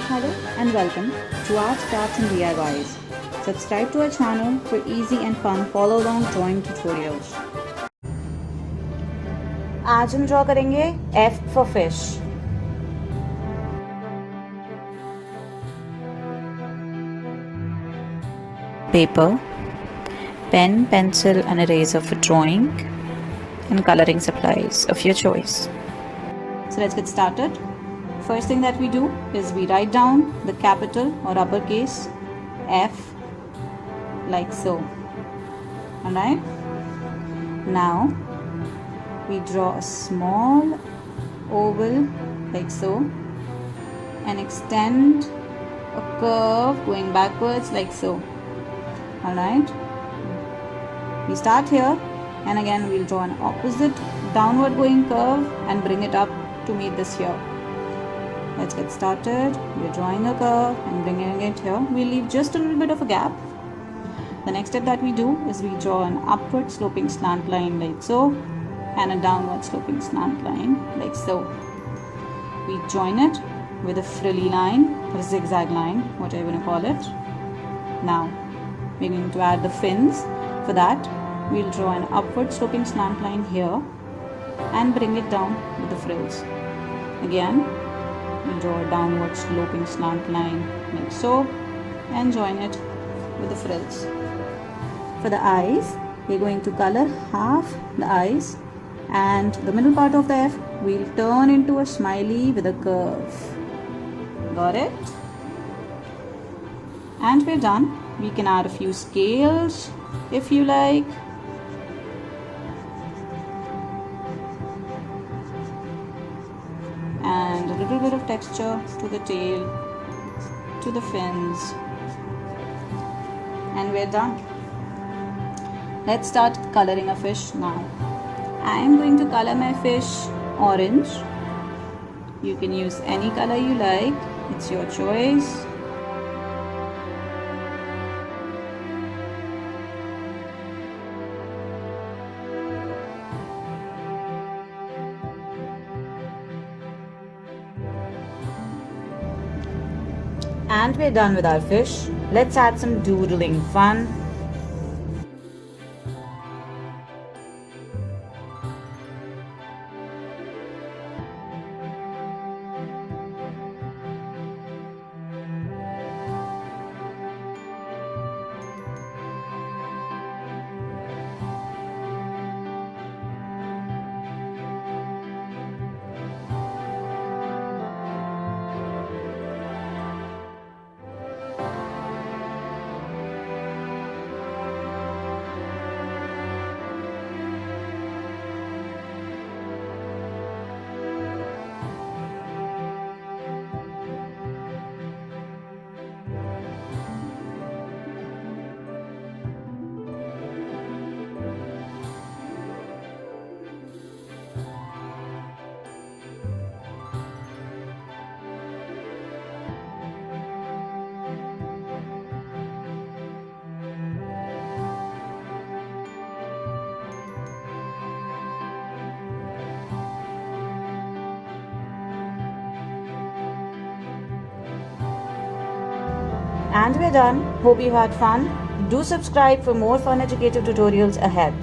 Hello and welcome to Art Crafts and DIYs. Subscribe to our channel for easy and fun follow along drawing tutorials. आज हम draw करेंगे F for fish. Paper, pen, pencil and eraser for drawing and coloring supplies of your choice. So let's get started. First thing that we do is we write down the capital or uppercase F like so. Alright? Now we draw a small oval like so and extend a curve going backwards like so. Alright? We start here and again we'll draw an opposite downward going curve and bring it up to meet this here. Let's get started. We're drawing a curve and bringing it here. We'll leave just a little bit of a gap. The next step that we do is we draw an upward sloping slant line like so and a downward sloping slant line like so. We join it with a frilly line or a zigzag line, whatever you want to call it. Now we're going to add the fins. For that we'll draw an upward sloping slant line here and bring it down with the frills. Again we'll draw a downward sloping slant line like so and join it with the frills. For the eyes, we're going to color half the eyes and the middle part of the F we'll turn into a smiley with a curve. Got it? And we're done. We can add a few scales if you like. And a little bit of texture to the tail, to the fins, and we're done. Let's start coloring a fish now. I am going to color my fish orange. You can use any color you like, it's your choice. And we're done with our fish. Let's add some doodling fun. And we're done. Hope you had fun. Do subscribe for more fun educative tutorials ahead.